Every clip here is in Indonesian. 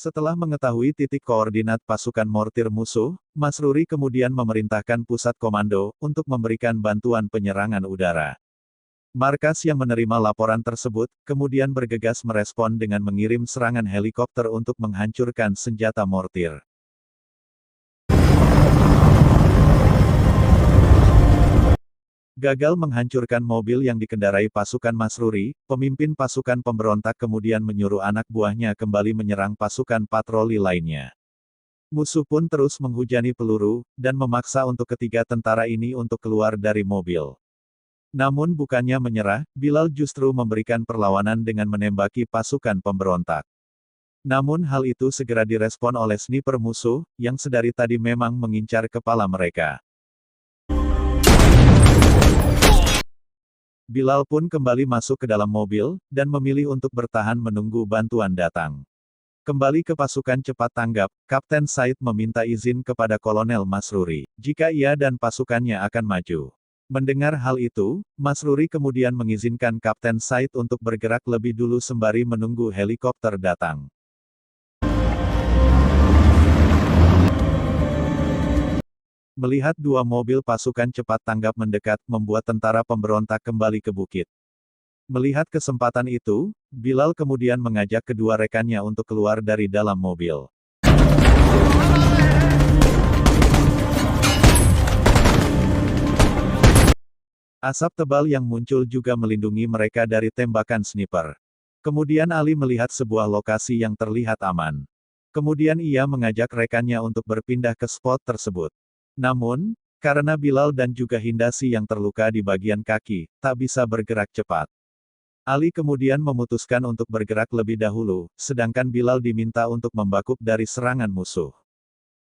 Setelah mengetahui titik koordinat pasukan mortir musuh, Masruri kemudian memerintahkan pusat komando untuk memberikan bantuan penyerangan udara. Markas yang menerima laporan tersebut, kemudian bergegas merespon dengan mengirim serangan helikopter untuk menghancurkan senjata mortir. Gagal menghancurkan mobil yang dikendarai pasukan Masruri, pemimpin pasukan pemberontak kemudian menyuruh anak buahnya kembali menyerang pasukan patroli lainnya. Musuh pun terus menghujani peluru, dan memaksa untuk ketiga tentara ini untuk keluar dari mobil. Namun bukannya menyerah, Bilal justru memberikan perlawanan dengan menembaki pasukan pemberontak. Namun hal itu segera direspon oleh sniper musuh, yang sedari tadi memang mengincar kepala mereka. Bilal pun kembali masuk ke dalam mobil, dan memilih untuk bertahan menunggu bantuan datang. Kembali ke pasukan cepat tanggap, Kapten Said meminta izin kepada Kolonel Masruri, jika ia dan pasukannya akan maju. Mendengar hal itu, Masruri kemudian mengizinkan Kapten Said untuk bergerak lebih dulu sembari menunggu helikopter datang. Melihat dua mobil pasukan cepat tanggap mendekat, membuat tentara pemberontak kembali ke bukit. Melihat kesempatan itu, Bilal kemudian mengajak kedua rekannya untuk keluar dari dalam mobil. Asap tebal yang muncul juga melindungi mereka dari tembakan sniper. Kemudian Ali melihat sebuah lokasi yang terlihat aman. Kemudian ia mengajak rekannya untuk berpindah ke spot tersebut. Namun, karena Bilal dan juga Hindasi yang terluka di bagian kaki, tak bisa bergerak cepat. Ali kemudian memutuskan untuk bergerak lebih dahulu, sedangkan Bilal diminta untuk membakuk dari serangan musuh.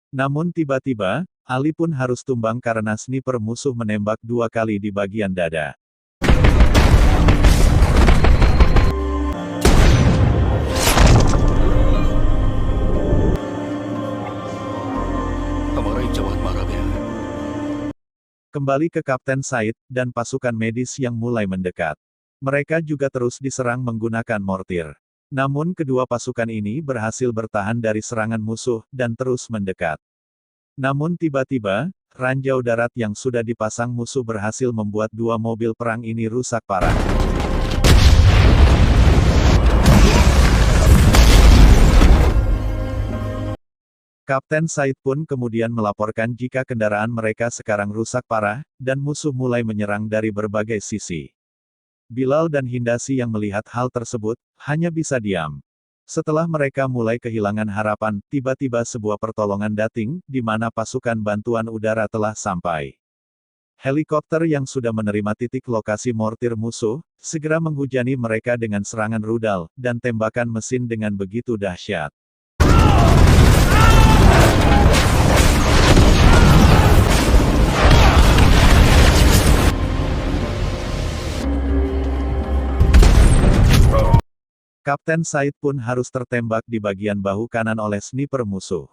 Namun tiba-tiba, Ali pun harus tumbang karena sniper musuh menembak 2 kali di bagian dada. Kembali ke Kapten Said, dan pasukan medis yang mulai mendekat. Mereka juga terus diserang menggunakan mortir. Namun kedua pasukan ini berhasil bertahan dari serangan musuh, dan terus mendekat. Namun tiba-tiba, ranjau darat yang sudah dipasang musuh berhasil membuat dua mobil perang ini rusak parah. Kapten Said pun kemudian melaporkan jika kendaraan mereka sekarang rusak parah, dan musuh mulai menyerang dari berbagai sisi. Bilal dan Hindasi yang melihat hal tersebut, hanya bisa diam. Setelah mereka mulai kehilangan harapan, tiba-tiba sebuah pertolongan datang, di mana pasukan bantuan udara telah sampai. Helikopter yang sudah menerima titik lokasi mortir musuh, segera menghujani mereka dengan serangan rudal, dan tembakan mesin dengan begitu dahsyat. Kapten Said pun harus tertembak di bagian bahu kanan oleh sniper musuh.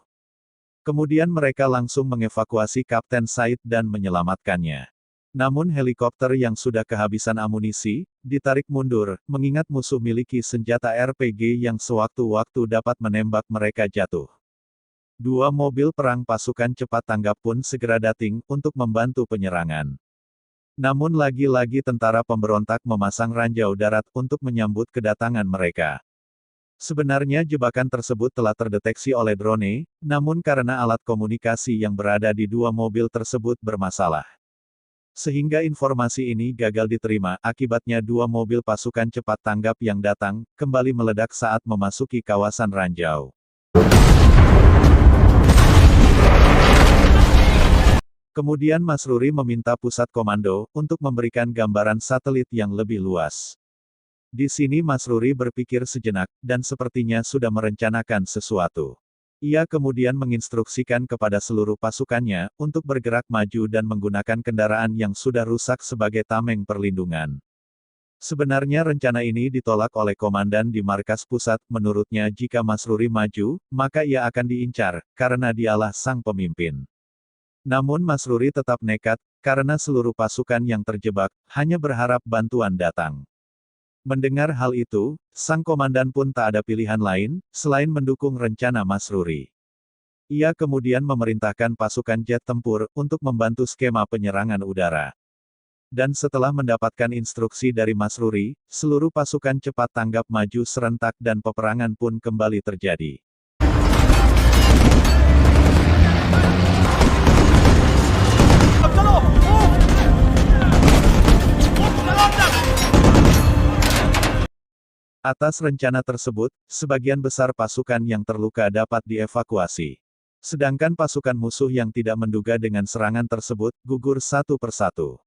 Kemudian mereka langsung mengevakuasi Kapten Said dan menyelamatkannya. Namun helikopter yang sudah kehabisan amunisi, ditarik mundur, mengingat musuh miliki senjata RPG yang sewaktu-waktu dapat menembak mereka jatuh. Dua mobil perang pasukan cepat tanggap pun segera datang untuk membantu penyerangan. Namun lagi-lagi tentara pemberontak memasang ranjau darat untuk menyambut kedatangan mereka. Sebenarnya jebakan tersebut telah terdeteksi oleh drone, namun karena alat komunikasi yang berada di dua mobil tersebut bermasalah. Sehingga informasi ini gagal diterima, akibatnya dua mobil pasukan cepat tanggap yang datang, kembali meledak saat memasuki kawasan ranjau. Kemudian Masruri meminta pusat komando, untuk memberikan gambaran satelit yang lebih luas. Di sini Masruri berpikir sejenak, dan sepertinya sudah merencanakan sesuatu. Ia kemudian menginstruksikan kepada seluruh pasukannya, untuk bergerak maju dan menggunakan kendaraan yang sudah rusak sebagai tameng perlindungan. Sebenarnya rencana ini ditolak oleh komandan di markas pusat, menurutnya jika Masruri maju, maka ia akan diincar, karena dialah sang pemimpin. Namun Masruri tetap nekat, karena seluruh pasukan yang terjebak, hanya berharap bantuan datang. Mendengar hal itu, sang komandan pun tak ada pilihan lain, selain mendukung rencana Masruri. Ia kemudian memerintahkan pasukan jet tempur, untuk membantu skema penyerangan udara. Dan setelah mendapatkan instruksi dari Masruri, seluruh pasukan cepat tanggap maju serentak dan peperangan pun kembali terjadi. Atas rencana tersebut, sebagian besar pasukan yang terluka dapat dievakuasi. Sedangkan pasukan musuh yang tidak menduga dengan serangan tersebut, gugur satu persatu.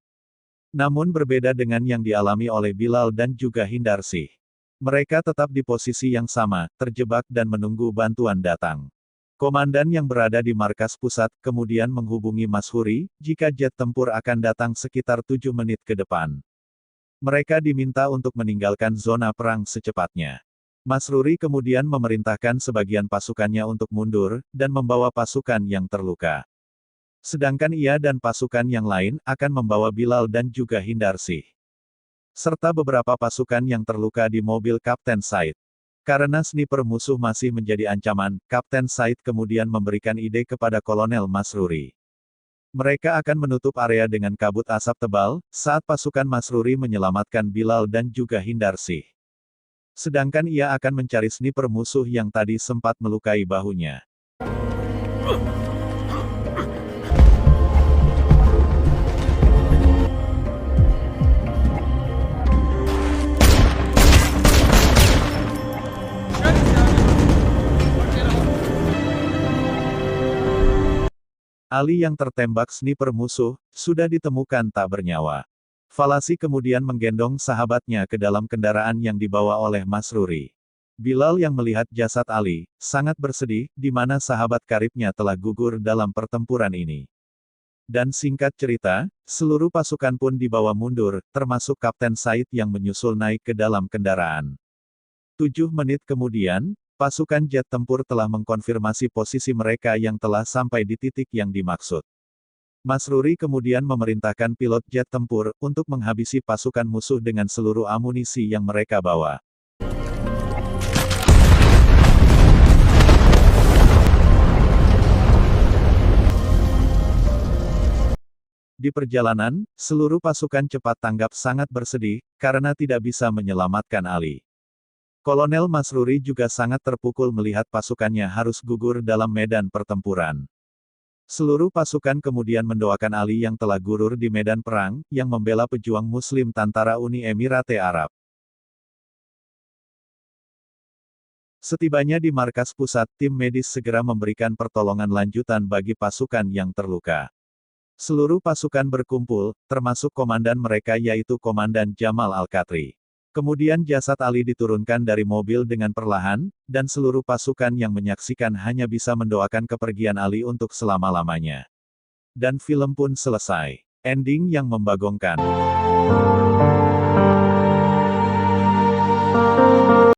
Namun berbeda dengan yang dialami oleh Bilal dan juga Hindarsih. Mereka tetap di posisi yang sama, terjebak dan menunggu bantuan datang. Komandan yang berada di markas pusat, kemudian menghubungi Masruri, jika jet tempur akan datang sekitar 7 menit ke depan. Mereka diminta untuk meninggalkan zona perang secepatnya. Masruri kemudian memerintahkan sebagian pasukannya untuk mundur, dan membawa pasukan yang terluka. Sedangkan ia dan pasukan yang lain, akan membawa Bilal dan juga Hindarsih. Serta beberapa pasukan yang terluka di mobil Kapten Said. Karena sniper musuh masih menjadi ancaman, Kapten Said kemudian memberikan ide kepada Kolonel Masruri. Mereka akan menutup area dengan kabut asap tebal, saat pasukan Masruri menyelamatkan Bilal dan juga Hindarsih. Sedangkan ia akan mencari sniper musuh yang tadi sempat melukai bahunya. Ali yang tertembak sniper musuh, sudah ditemukan tak bernyawa. Falasi kemudian menggendong sahabatnya ke dalam kendaraan yang dibawa oleh Masruri. Bilal yang melihat jasad Ali, sangat bersedih, di mana sahabat karibnya telah gugur dalam pertempuran ini. Dan singkat cerita, seluruh pasukan pun dibawa mundur, termasuk Kapten Said yang menyusul naik ke dalam kendaraan. 7 menit kemudian, pasukan jet tempur telah mengkonfirmasi posisi mereka yang telah sampai di titik yang dimaksud. Masruri kemudian memerintahkan pilot jet tempur, untuk menghabisi pasukan musuh dengan seluruh amunisi yang mereka bawa. Di perjalanan, seluruh pasukan cepat tanggap sangat bersedih, karena tidak bisa menyelamatkan Ali. Kolonel Masruri juga sangat terpukul melihat pasukannya harus gugur dalam medan pertempuran. Seluruh pasukan kemudian mendoakan Ali yang telah gugur di medan perang, yang membela pejuang Muslim Tantara Uni Emirat Arab. Setibanya di markas pusat, tim medis segera memberikan pertolongan lanjutan bagi pasukan yang terluka. Seluruh pasukan berkumpul, termasuk komandan mereka yaitu Komandan Jamal Al-Khatri. Kemudian jasad Ali diturunkan dari mobil dengan perlahan, dan seluruh pasukan yang menyaksikan hanya bisa mendoakan kepergian Ali untuk selama-lamanya. Dan film pun selesai. Ending yang membagongkan.